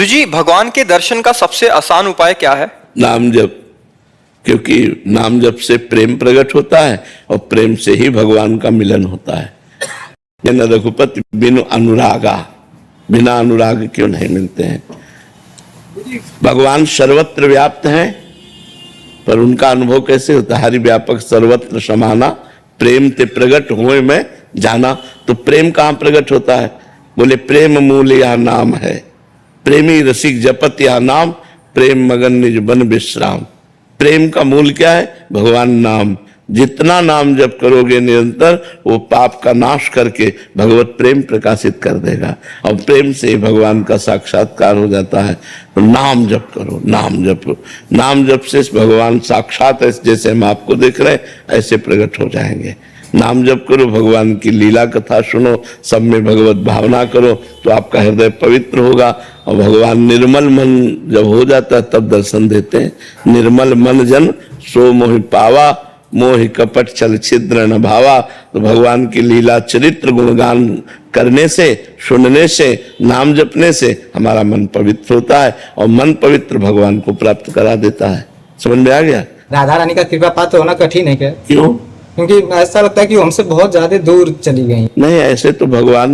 गुरुजी, भगवान के दर्शन का सबसे आसान उपाय क्या है? नाम जप। क्योंकि नाम जप से प्रेम प्रकट होता है और प्रेम से ही भगवान का मिलन होता है। न रघुपति बिनु अनुरागा, बिना अनुराग क्यों नहीं मिलते हैं। भगवान सर्वत्र व्याप्त हैं, पर उनका अनुभव कैसे होता है? हरि व्यापक सर्वत्र समाना, प्रेम ते प्रकट हुए में जाना। तो प्रेम कहाँ प्रकट होता है? बोले प्रेम मूल यह नाम है, प्रेमी रसिक जपत यह नाम, प्रेम मगन निज बन विश्राम। प्रेम का मूल क्या है? भगवान नाम। जितना नाम जप करोगे निरंतर, वो पाप का नाश करके भगवत प्रेम प्रकाशित कर देगा और प्रेम से भगवान का साक्षात्कार हो जाता है। तो नाम जप करो, नाम जप। नाम जप से भगवान साक्षात जैसे हम आपको देख रहे हैं ऐसे प्रकट हो जाएंगे। नाम जप करो, भगवान की लीला कथा सुनो, सब में भगवत भावना करो, तो आपका हृदय पवित्र होगा। और भगवान निर्मल मन जब हो जाता है तब दर्शन देते हैं। निर्मल मन जन सो मोहि पावा, मोहि कपट छल छिद्र न भावा। तो भगवान की लीला चरित्र गुणगान करने से, सुनने से, नाम जपने से हमारा मन पवित्र होता है और मन पवित्र भगवान को प्राप्त करा देता है। समझ में आ गया? राधा रानी का कृपा पात्र होना कठिन है क्या? क्यों? क्योंकि ऐसा लगता है कि हमसे बहुत ज्यादा दूर चली गई। नहीं, ऐसे तो भगवान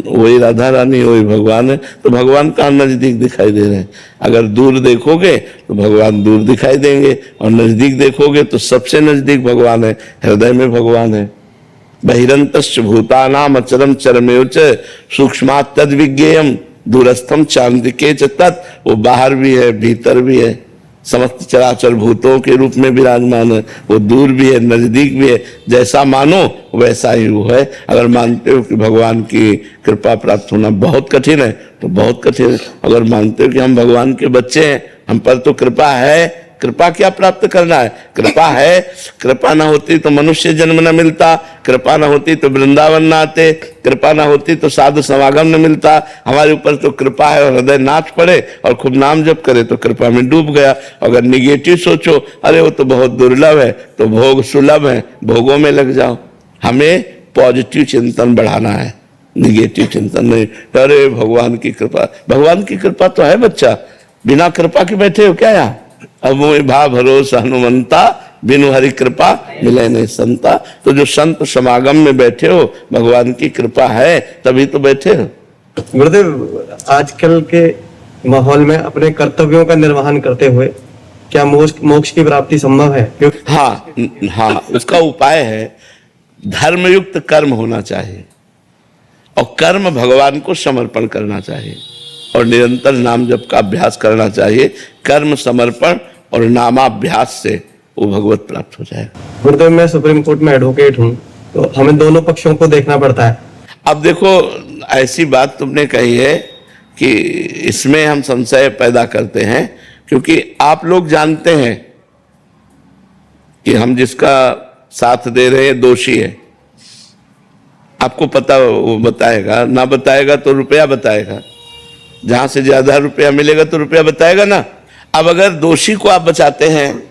वही राधा रानी वही भगवान है। तो भगवान कहाँ नजदीक दिखाई दे रहे हैं? अगर दूर देखोगे तो भगवान दूर दिखाई देंगे और नजदीक देखोगे तो सबसे नजदीक भगवान है, हृदय में भगवान है। बहिरंतश्च भूतानाम अचरम चरमेवच सूक्ष्मात् तद विज्ञेयम दूरस्थम चांदिके च तत्। वो बाहर भी है, भीतर भी है, समस्त चराचर भूतों के रूप में विराजमान है। वो दूर भी है, नजदीक भी है। जैसा मानो वैसा ही वो है। अगर मानते हो कि भगवान की कृपा प्राप्त होना बहुत कठिन है तो बहुत कठिन है। अगर मानते हो कि हम भगवान के बच्चे हैं, हम पर तो कृपा है, कृपा क्या प्राप्त करना है? कृपा है। कृपा ना होती तो मनुष्य जन्म न मिलता, कृपा ना होती तो वृंदावन न आते, कृपा ना होती तो साधु समागम न मिलता। हमारे ऊपर तो कृपा है और हृदय नाच पड़े और खूब नाम जप करे तो कृपा में डूब गया। अगर निगेटिव सोचो, अरे वो तो बहुत दुर्लभ है, तो भोग सुलभ है, भोगों में लग जाओ। हमें पॉजिटिव चिंतन बढ़ाना है, निगेटिव चिंतन नहीं। अरे भगवान की कृपा, भगवान की कृपा तो है बच्चा, बिना कृपा के बैठे हो क्या यहाँ? अब मोहि भा भरोसा हनुमंता, बिनु हरि कृपा मिले नहीं संता। तो जो संत समागम में बैठे हो, भगवान की कृपा है तभी तो बैठे हो। गुरुदेव, आजकल के माहौल में अपने कर्तव्यों का निर्वहन करते हुए क्या मोक्ष की प्राप्ति संभव है? हाँ, उसका उपाय है धर्मयुक्त कर्म होना चाहिए और कर्म भगवान को समर्पण करना चाहिए और निरंतर नाम जप का अभ्यास करना चाहिए। कर्म समर्पण और नामाभ्यास से वो भगवत प्राप्त हो जाएगा। गुरुदेव, मैं सुप्रीम कोर्ट में एडवोकेट हूँ, तो हमें दोनों पक्षों को देखना पड़ता है। अब देखो, ऐसी बात तुमने कही है कि इसमें हम संशय पैदा करते हैं, क्योंकि आप लोग जानते हैं कि हम जिसका साथ दे रहे हैं दोषी है। आपको पता, वो बताएगा, ना बताएगा तो रुपया बताएगा। जहां से ज्यादा रुपया मिलेगा तो रुपया बताएगा ना। अब अगर दोषी को आप बचाते हैं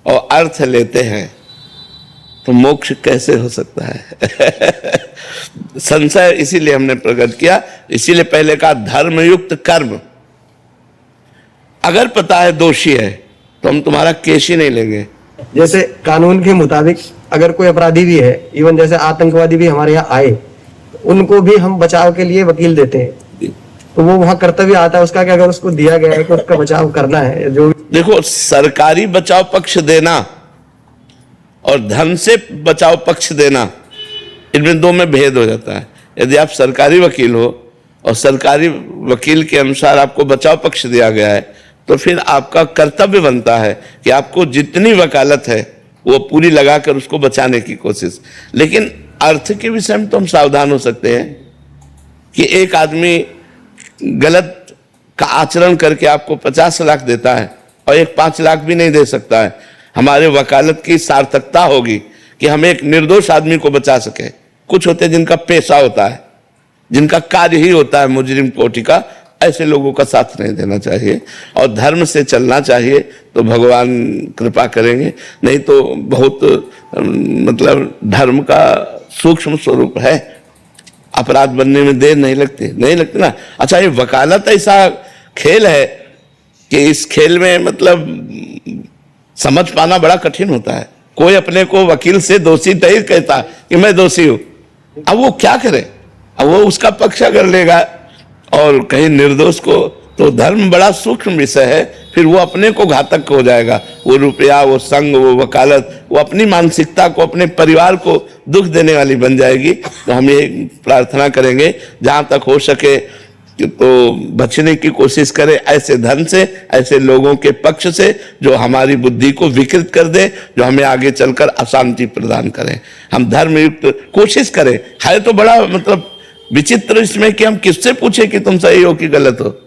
और अर्थ लेते हैं तो मोक्ष कैसे हो सकता है? संशय इसीलिए हमने प्रकट किया, इसीलिए पहले कहा धर्मयुक्त कर्म। अगर पता है दोषी है तो हम तुम्हारा केस ही नहीं लेंगे। जैसे कानून के मुताबिक अगर कोई अपराधी भी है, इवन जैसे आतंकवादी भी हमारे यहाँ आए, उनको भी हम बचाव के लिए वकील देते हैं। तो वो वहाँ कर्तव्य आता है उसका कि अगर उसको दिया गया है कि उसका बचाव करना है। जो देखो, सरकारी बचाव पक्ष देना और धन से बचाव पक्ष देना, इनमें दो में भेद हो जाता है। यदि आप सरकारी वकील हो और सरकारी वकील के अनुसार आपको बचाव पक्ष दिया गया है, तो फिर आपका कर्तव्य बनता है कि आपको जितनी वकालत है वो पूरी लगाकर उसको बचाने की कोशिश। लेकिन अर्थ के विषय में तो हम सावधान हो सकते हैं कि एक आदमी गलत का आचरण करके आपको 50 लाख देता है और एक 5 लाख भी नहीं दे सकता है। हमारे वकालत की सार्थकता होगी कि हम एक निर्दोष आदमी को बचा सके। कुछ होते हैं जिनका पेशा होता है, जिनका कार्य ही होता है मुजरिम कोटि का, ऐसे लोगों का साथ नहीं देना चाहिए और धर्म से चलना चाहिए। तो भगवान कृपा करेंगे, नहीं तो बहुत मतलब धर्म का सूक्ष्म स्वरूप है। अपराध बनने में देर नहीं लगती ना। अच्छा, ये वकालत ऐसा खेल है कि इस खेल में मतलब समझ पाना बड़ा कठिन होता है। कोई अपने को वकील से दोषी नहीं कहता कि मैं दोषी हूं, अब वो क्या करे, अब वो उसका पक्ष अगर लेगा और कहीं निर्दोष को, तो धर्म बड़ा सूक्ष्म विषय है, फिर वो अपने को घातक हो जाएगा। वो रुपया, वो संग, वो वकालत, वो अपनी मानसिकता को, अपने परिवार को दुख देने वाली बन जाएगी। तो हम ये प्रार्थना करेंगे जहां तक हो सके तो बचने की कोशिश करें ऐसे धन से, ऐसे लोगों के पक्ष से जो हमारी बुद्धि को विकृत कर दे, जो हमें आगे चलकर अशांति प्रदान करें। हम धर्मयुक्त कोशिश करें। है तो बड़ा मतलब विचित्र इसमें कि हम किससे पूछे कि तुम सही हो कि गलत हो।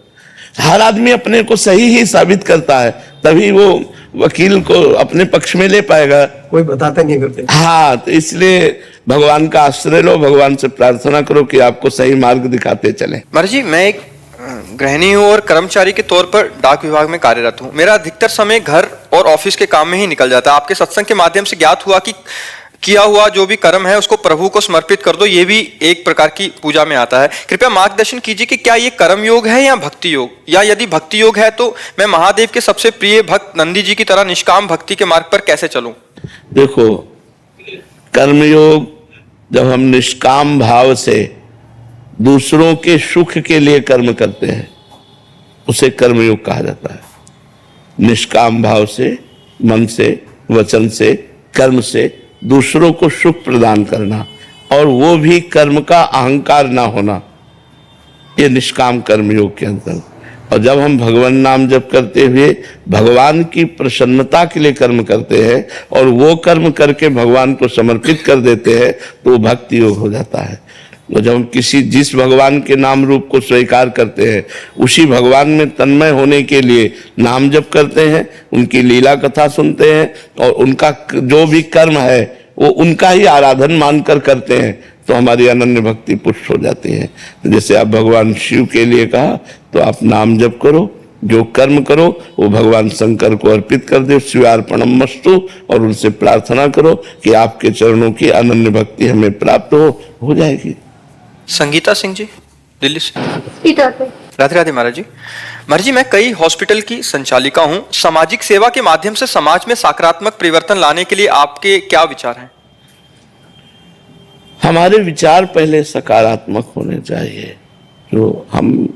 हर आदमी अपने को सही ही साबित करता है, तभी वो वकील को अपने पक्ष में ले पाएगा। कोई बताते नहीं करते। हाँ, तो इसलिए भगवान का आश्रय लो, भगवान से प्रार्थना करो कि आपको सही मार्ग दिखाते चले। महाराज जी, मैं एक गृहिणी हूँ और कर्मचारी के तौर पर डाक विभाग में कार्यरत हूँ। मेरा अधिकतर समय घर और ऑफिस के काम में ही निकल जाता है। आपके सत्संग के माध्यम से ज्ञात हुआ कि किया हुआ जो भी कर्म है उसको प्रभु को समर्पित कर दो, ये भी एक प्रकार की पूजा में आता है। कृपया मार्गदर्शन कीजिए कि क्या ये कर्म योग है या भक्ति योग, या यदि भक्ति योग है तो मैं महादेव के सबसे प्रिय भक्त नंदी जी की तरह निष्काम भक्ति के मार्ग पर कैसे चलूं? देखो, कर्मयोग जब हम निष्काम भाव से दूसरों के सुख के लिए कर्म करते हैं उसे कर्मयोग कहा जाता है। निष्काम भाव से, मन से, वचन से, कर्म से दूसरों को सुख प्रदान करना, और वो भी कर्म का अहंकार ना होना, ये निष्काम कर्मयोग के अंतर्गत। और जब हम भगवान नाम जप करते हुए भगवान की प्रसन्नता के लिए कर्म करते हैं और वो कर्म करके भगवान को समर्पित कर देते हैं तो वो भक्ति योग हो जाता है। और जब हम जिस भगवान के नाम रूप को स्वीकार करते हैं उसी भगवान में तन्मय होने के लिए नाम जप करते हैं, उनकी लीला कथा सुनते हैं और उनका जो भी कर्म है वो उनका ही आराधन मानकर करते हैं, तो हमारी अनन्य भक्ति पुष्ट हो जाती है। तो जैसे आप भगवान शिव के लिए कहा, तो आप नाम जप करो, जो कर्म करो वो भगवान शंकर को अर्पित कर दो, शिवार्पणमस्तु, और उनसे प्रार्थना करो कि आपके चरणों की अनन्य भक्ति हमें प्राप्त हो जाएगी। संगीता सिंह जी, दिल्ली से। राधे राधे महाराज जी। महाराज जी, मैं कई हॉस्पिटल की संचालिका हूं। सामाजिक सेवा के माध्यम से समाज में सकारात्मक परिवर्तन लाने के लिए आपके क्या विचार हैं? हमारे विचार पहले सकारात्मक होने चाहिए। जो हम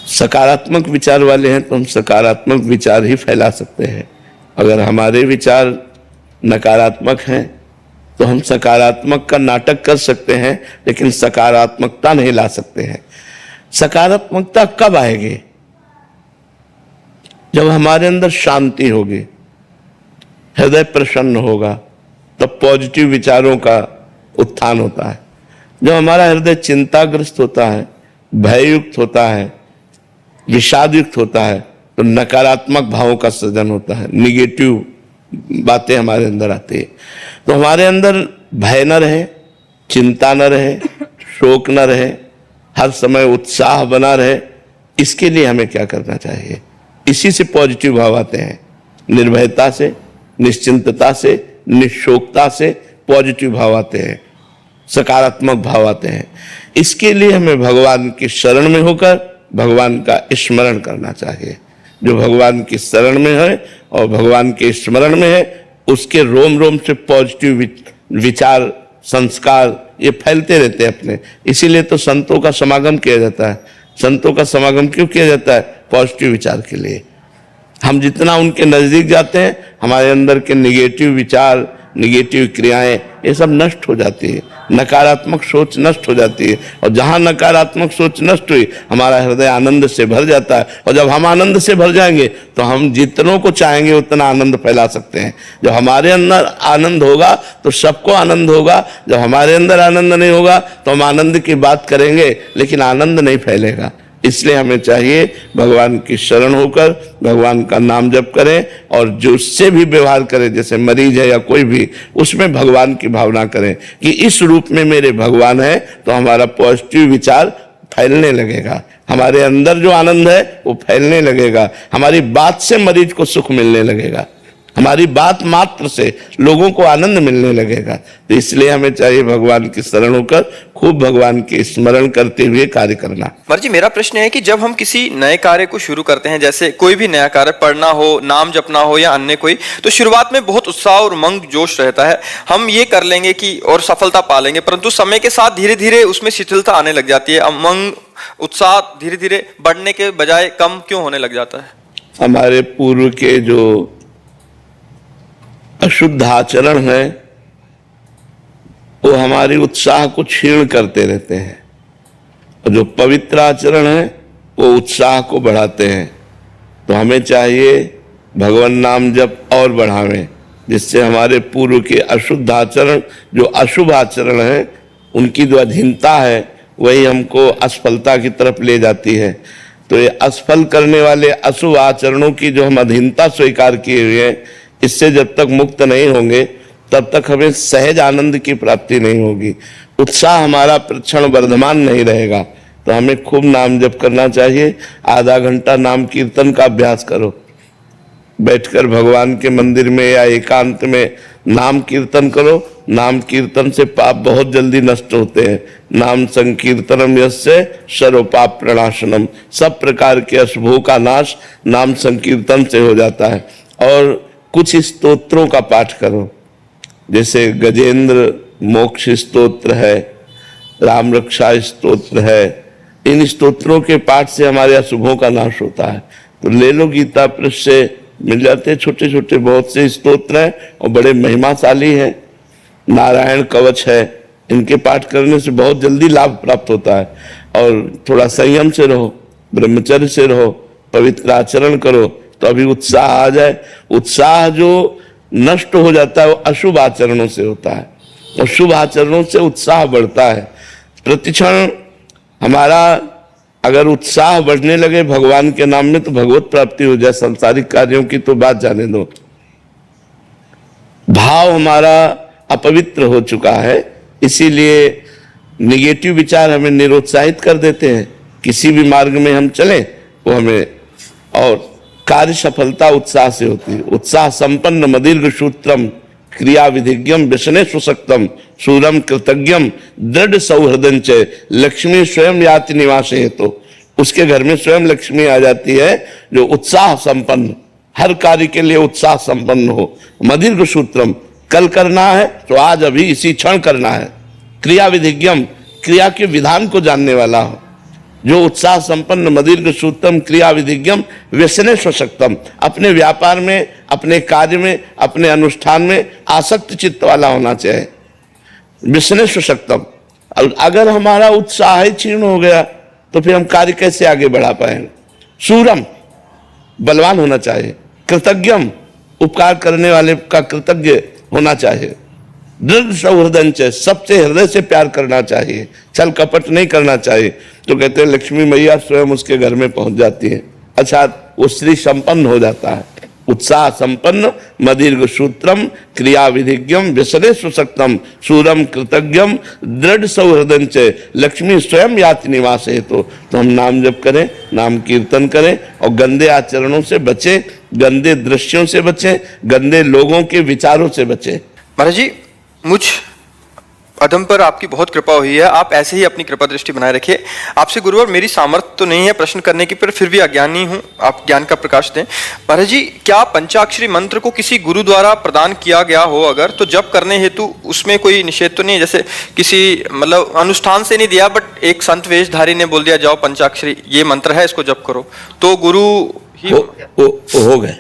सकारात्मक विचार वाले हैं तो हम सकारात्मक विचार ही फैला सकते हैं। अगर हमारे विचार नकारात्मक हैं तो हम सकारात्मक का नाटक कर सकते हैं लेकिन सकारात्मकता नहीं ला सकते हैं। सकारात्मकता कब आएगी? जब हमारे अंदर शांति होगी, हृदय प्रसन्न होगा, तब पॉजिटिव विचारों का उत्थान होता है। जब हमारा हृदय चिंताग्रस्त होता है, भययुक्त होता है, विषादयुक्त होता है, तो नकारात्मक भावों का सृजन होता है, निगेटिव बातें हमारे अंदर आती है। तो हमारे अंदर भय न रहे, चिंता न रहे, शोक न रहे, हर समय उत्साह बना रहे, इसके लिए हमें क्या करना चाहिए? इसी से पॉजिटिव भाव आते हैं। निर्भयता से, निश्चिंतता से, निशोकता से पॉजिटिव भाव आते हैं, सकारात्मक भाव आते हैं। इसके लिए हमें भगवान की शरण में होकर भगवान का स्मरण करना चाहिए। जो भगवान की शरण में है और भगवान के स्मरण में है, उसके रोम रोम से पॉजिटिव विचार, संस्कार ये फैलते रहते हैं अपने। इसीलिए तो संतों का समागम किया जाता है। संतों का समागम क्यों किया जाता है? पॉजिटिव विचार के लिए। हम जितना उनके नजदीक जाते हैं, हमारे अंदर के निगेटिव विचार, निगेटिव क्रियाएं ये सब नष्ट हो जाती है, नकारात्मक सोच नष्ट हो जाती है। और जहां नकारात्मक सोच नष्ट हुई, हमारा हृदय आनंद से भर जाता है। और जब हम आनंद से भर जाएंगे तो हम जितनों को चाहेंगे उतना आनंद फैला सकते हैं। जब हमारे अंदर आनंद होगा तो सबको आनंद होगा। जब हमारे अंदर आनंद नहीं होगा तो हम आनंद की बात करेंगे लेकिन आनंद नहीं फैलेगा। इसलिए हमें चाहिए भगवान की शरण होकर भगवान का नाम जप करें, और जो उससे भी व्यवहार करें, जैसे मरीज है या कोई भी, उसमें भगवान की भावना करें कि इस रूप में मेरे भगवान है, तो हमारा पॉजिटिव विचार फैलने लगेगा। हमारे अंदर जो आनंद है वो फैलने लगेगा। हमारी बात से मरीज को सुख मिलने लगेगा। हमारी बात मात्र से लोगों को आनंद मिलने लगेगा। तो इसलिए हमें चाहिए भगवान की शरण होकर खूब भगवान के स्मरण करते हुए कार्य करना। महाराज जी, मेरा प्रश्न है कि जब हम किसी नए कार्य को शुरू करते हैं, जैसे कोई भी नया कार्य, पढ़ना हो, नाम जपना हो या अन्य कोई, तो शुरुआत में बहुत उत्साह और उमंग जोश रहता है, हम ये कर लेंगे कि और सफलता पा लेंगे, परंतु समय के साथ धीरे धीरे उसमें शिथिलता आने लग जाती है। उमंग उत्साह धीरे धीरे बढ़ने के बजाय कम क्यों होने लग जाता है? हमारे पूर्व के जो अशुद्ध आचरण है वो हमारे उत्साह को क्षीण करते रहते हैं, और जो पवित्र आचरण है वो उत्साह को बढ़ाते हैं। तो हमें चाहिए भगवान नाम जप और बढ़ावें, जिससे हमारे पूर्व के अशुद्ध आचरण, जो अशुभ आचरण है, उनकी जो अधीनता है वही हमको असफलता की तरफ ले जाती है। तो ये असफल करने वाले अशुभ आचरणों की जो हम अधीनता स्वीकार किए हुए हैं, इससे जब तक मुक्त नहीं होंगे तब तक हमें सहज आनंद की प्राप्ति नहीं होगी, उत्साह हमारा प्रतिक्षण वर्धमान नहीं रहेगा। तो हमें खूब नाम जप करना चाहिए। आधा घंटा नाम कीर्तन का अभ्यास करो, बैठकर भगवान के मंदिर में या एकांत में नाम कीर्तन करो। नाम कीर्तन से पाप बहुत जल्दी नष्ट होते हैं। नाम संकीर्तनम यस्य सर्व पाप प्रणाशनम, सब प्रकार के अशुभों का नाश नाम संकीर्तन से हो जाता है। और कुछ स्तोत्रों का पाठ करो, जैसे गजेंद्र मोक्ष स्तोत्र है, राम रक्षा स्तोत्र है। इन स्तोत्रों के पाठ से हमारे अशुभों का नाश होता है। तो ले लो, गीता पृष्ठ से मिल जाते हैं, छोटे छोटे बहुत से स्तोत्र हैं और बड़े महिमाशाली हैं। नारायण कवच है, इनके पाठ करने से बहुत जल्दी लाभ प्राप्त होता है। और थोड़ा संयम से रहो, ब्रह्मचर्य से रहो, पवित्र आचरण करो, तो अभी उत्साह आ जाए। उत्साह जो नष्ट हो जाता है वो अशुभ आचरणों से होता है, और शुभ आचरणों से उत्साह बढ़ता है। प्रतिक्षण हमारा अगर उत्साह बढ़ने लगे भगवान के नाम में, तो भगवत प्राप्ति हो जाए। सांसारिक कार्यों की तो बात जाने दो। भाव हमारा अपवित्र हो चुका है, इसीलिए निगेटिव विचार हमें निरुत्साहित कर देते हैं। किसी भी मार्ग में हम चलें वो हमें, और कार्य सफलता उत्साह से होती है। उत्साह संपन्न मदीर्घ सूत्रम क्रिया विधिज्ञम व्यसने सुशक्तम सूरम कृतज्ञम दृढ़ सौहृदंच लक्ष्मी स्वयं याति निवास है। तो उसके घर में स्वयं लक्ष्मी आ जाती है जो उत्साह संपन्न, हर कार्य के लिए उत्साह संपन्न हो। मदीर्घ सूत्रम, कल करना है तो आज अभी इसी क्षण करना है। क्रिया विधिज्ञम, क्रिया के विधान को जानने वाला हो। जो उत्साह संपन्न मदीर्घ सूत्रम क्रिया विधिज्ञम व्यसने स्वशक्तम, अपने व्यापार में, अपने कार्य में, अपने अनुष्ठान में आसक्त चित्त वाला होना चाहिए। व्यसने स्वशक्तम, अगर हमारा उत्साह ही क्षीण हो गया तो फिर हम कार्य कैसे आगे बढ़ा पाएंगे। सूरम, बलवान होना चाहिए। कृतज्ञम, उपकार करने वाले का कृतज्ञ होना चाहिए। दृढ़ सौहृदंच, सबसे हृदय से प्यार करना चाहिए, छल कपट नहीं करना चाहिए। तो कहते हैं लक्ष्मी मैया स्वयं उसके घर में पहुंच जाती है, अर्थात वो स्त्री संपन्न हो जाता है। उत्साह संपन्न मदीर्घ सूत्रम क्रिया विधिज्ञम व्यसने सुशक्तम सूरम कृतज्ञम दृढ़ सौहृदंच लक्ष्मी स्वयं याति निवास है। तो हम नाम जप करें, नाम कीर्तन करें, और गंदे आचरणों से बचें, गंदे दृश्यों से बचें, गंदे लोगों के विचारों से बचें। महाराज जी, मुझ अधम पर आपकी बहुत कृपा हुई है, आप ऐसे ही अपनी कृपा दृष्टि बनाए रखिए। आपसे गुरुवर मेरी सामर्थ्य तो नहीं है प्रश्न करने की, पर फिर भी अज्ञानी हूँ, आप ज्ञान का प्रकाश दें। महाराज जी, क्या पंचाक्षरी मंत्र को किसी गुरु द्वारा प्रदान किया गया हो अगर, तो जप करने हेतु उसमें कोई निषेध तो नहीं है? जैसे किसी मतलब अनुष्ठान से नहीं दिया, बट एक संत वेशधारी ने बोल दिया जाओ पंचाक्षरी ये मंत्र है, इसको जप करो, तो गुरु ही हो गए।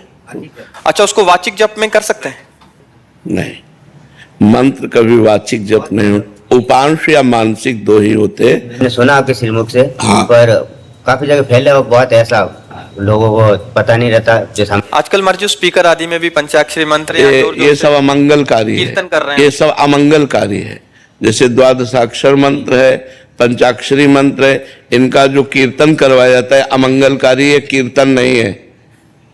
अच्छा, उसको वाचिक जप में कर सकते हैं? नहीं, मंत्र कभी वाचिक जप नहीं हो, उपांश या मानसिक दो ही होते। मैंने सुना आपके श्रीमुख से, हाँ। पर काफी जगह फैले हो, बहुत ऐसा लोगों को पता नहीं रहता। जैसा आजकल मर्जी स्पीकर आदि में भी पंचाक्षरी मंत्र ये सब अमंगलकारी है, कीर्तन कर रहे हैं। ये सब अमंगलकारी है। जैसे द्वादशाक्षर मंत्र है, पंचाक्षरी मंत्र है, इनका जो कीर्तन करवाया जाता है अमंगलकारी है, कीर्तन नहीं है।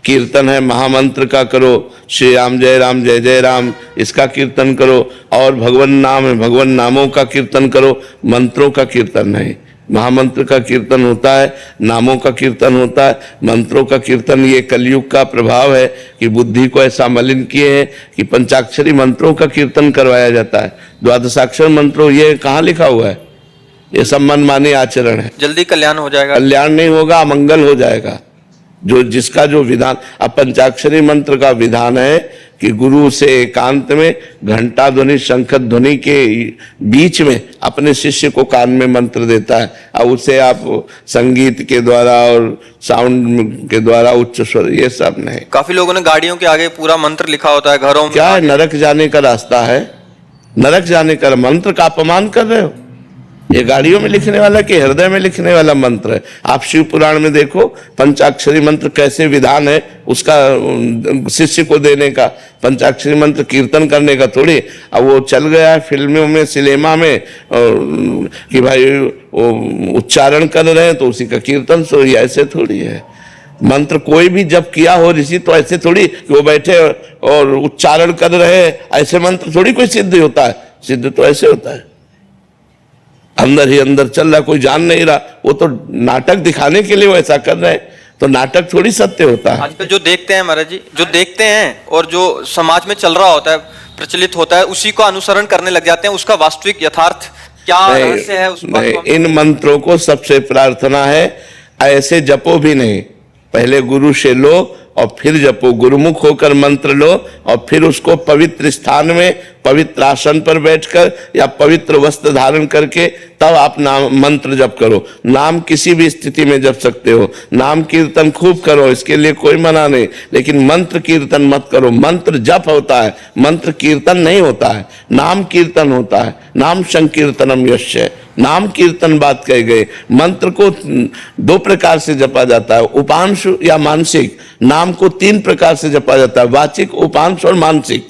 कीर्तन है महामंत्र का करो, श्री राम जय जय राम, इसका कीर्तन करो, और भगवान नाम है, भगवान नामों का कीर्तन करो, मंत्रों का कीर्तन नहीं। महामंत्र का कीर्तन होता है, नामों का कीर्तन होता है, मंत्रों का कीर्तन। ये कलयुग का प्रभाव है कि बुद्धि को ऐसा मलिन किए हैं कि पंचाक्षरी मंत्रों का कीर्तन करवाया जाता है। द्वादशाक्षर मंत्रों, ये कहाँ लिखा हुआ है? ये सब मनमानी आचरण है। जल्दी कल्याण हो जाएगा। कल्याण नहीं होगा, अमंगल हो जाएगा। जो जिसका जो विधान, अब पंचाक्षरी मंत्र का विधान है कि गुरु से एकांत में घंटा ध्वनि शंख ध्वनि के बीच में अपने शिष्य को कान में मंत्र देता है, और उसे आप संगीत के द्वारा और साउंड के द्वारा उच्च स्वर, ये सब नहीं। काफी लोगों ने गाड़ियों के आगे पूरा मंत्र लिखा होता है, घरों में। क्या है? नरक जाने का रास्ता है, नरक जाने का मंत्र का अपमान कर रहे हो। ये गाड़ियों में लिखने वाला कि हृदय में लिखने वाला मंत्र है। आप शिव पुराण में देखो पंचाक्षरी मंत्र कैसे विधान है उसका शिष्य को देने का। पंचाक्षरी मंत्र कीर्तन करने का थोड़ी। अब वो चल गया है फिल्मों में, सिनेमा में कि भाई वो उच्चारण कर रहे हैं तो उसी का कीर्तन सो, ऐसे थोड़ी है। मंत्र कोई भी जब किया हो ऋषि तो ऐसे थोड़ी कि वो बैठे और उच्चारण कर रहे हैं, ऐसे मंत्र थोड़ी कोई सिद्ध होता है। सिद्ध तो ऐसे होता है, अंदर ही अंदर चल रहा, कोई जान नहीं रहा। वो तो नाटक दिखाने के लिए वो ऐसा कर रहे हैं, तो नाटक थोड़ी सत्य होता है। आजकल जो देखते हैं महाराज जी, जो देखते हैं और जो समाज में चल रहा होता है, प्रचलित होता है, उसी को अनुसरण करने लग जाते हैं। उसका वास्तविक यथार्थ क्या रहस्य है उस बात को इन मंत्रों को सबसे प्रार्थना है ऐसे जपो भी नहीं, पहले गुरु से लो और फिर जपो। गुरुमुख होकर मंत्र लो और फिर उसको पवित्र स्थान में, पवित्र आसन पर बैठकर या पवित्र वस्त्र धारण करके तब आप नाम मंत्र जप करो। नाम किसी भी स्थिति में जप सकते हो, नाम कीर्तन खूब करो, इसके लिए कोई मना नहीं, लेकिन मंत्र कीर्तन मत करो। मंत्र जप होता है, मंत्र कीर्तन नहीं होता है। नाम कीर्तन होता है, नाम संकीर्तनम यस्य, नाम कीर्तन बात कही गई। मंत्र को 2 प्रकार से जपा जाता है, उपांश या मानसिक। नाम को 3 प्रकार से जपा जाता है, वाचिक, उपांश और मानसिक।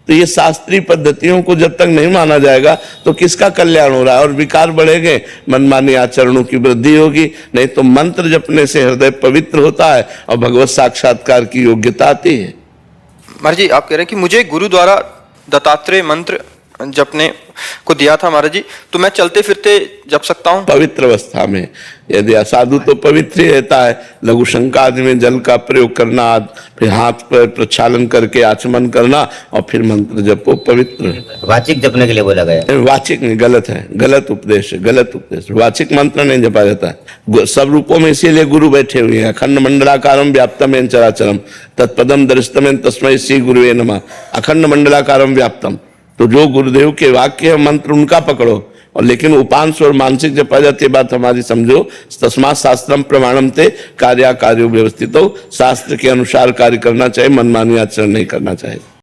तो ये शास्त्रीय पद्धतियों को जब तक नहीं माना जाएगा तो किसका कल्याण हो रहा है? और विकार बढ़ेंगे, मनमानी आचरणों की वृद्धि होगी। नहीं तो मंत्र जपने से हृदय पवित्र होता है और भगवत साक्षात्कार की योग्यता आती है। महाराज जी, आप कह रहे हैं कि मुझे गुरु द्वारा दत्तात्रेय मंत्र जपने को दिया था महाराज जी, तो मैं चलते फिरते जप सकता हूँ? पवित्र अवस्था में। यदि असाधु तो पवित्र ही रहता है। लघु शंका आदि में जल का प्रयोग करना, फिर हाथ पर प्रक्षालन करके आचमन करना और फिर मंत्र जपो, पवित्र। वाचिक जपने के लिए बोला गया। वाचिक नहीं, गलत है, गलत उपदेश है, गलत उपदेश। वाचिक मंत्र नहीं जपा जाता है। सब रूपों में इसीलिए गुरु बैठे हुए हैं। अखंड मंडलाकारम व्याप्तम येन चराचरम तत्पदम दर्शितम येन तस्मै श्री गुरुवे नमः। अखंड मंडलाकारम व्याप्तम, तो जो गुरुदेव के वाक्य है मंत्र उनका पकड़ो, और लेकिन उपांश और मानसिक जपा जाती है बात हमारी समझो। तस्मात् शास्त्रम प्रमाणम ते कार्या कार्यो व्यवस्थितो, शास्त्र के अनुसार कार्य करना चाहिए, मनमानी आचरण नहीं करना चाहिए।